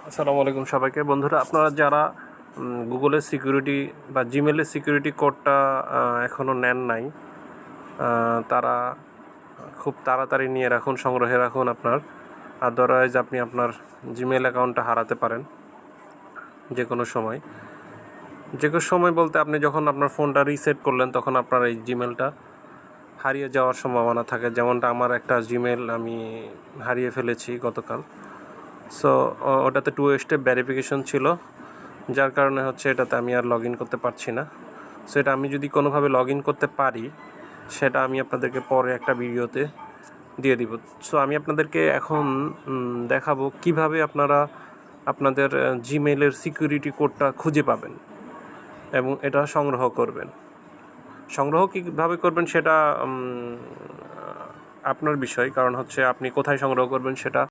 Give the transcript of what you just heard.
আসসালামু আলাইকুম সবাইকে। বন্ধুরা, আপনারা যারা গুগলের সিকিউরিটি বা জিমেলের সিকিউরিটি কোডটা এখনও নেন নাই, তারা খুব তাড়াতাড়ি নিয়ে রাখুন, সংগ্রহে রাখুন আপনার। আদারওয়াইজ আপনি আপনার জিমেল অ্যাকাউন্টটা হারাতে পারেন যে কোনো সময়। যে কোনো সময় বলতে আপনি যখন আপনার ফোনটা রিসেট করলেন তখন আপনার এই জিমেলটা হারিয়ে যাওয়ার সম্ভাবনা থাকে। যেমনটা আমার একটা জিমেল আমি হারিয়ে ফেলেছি গতকাল। সো ওটাতে 2 স্টেপ ভেরিফিকেশন ছিল, যার কারণে হচ্ছে এটাতে আমি আর লগ ইন করতে পারছি না। সো এটা আমি যদি কোনোভাবে লগ ইন করতে পারি সেটা আমি আপনাদেরকে পরে একটা ভিডিওতে দিয়ে দিব। সো আমি আপনাদেরকে এখন দেখাবো কিভাবে আপনারা আপনাদের জিমেলের সিকিউরিটি কোডটা খুঁজে পাবেন এবং এটা সংগ্রহ করবেন। সংগ্রহ কীভাবে করবেন সেটা আপনার বিষয়, কারণ হচ্ছে আপনি কোথায় সংগ্রহ করবেন সেটা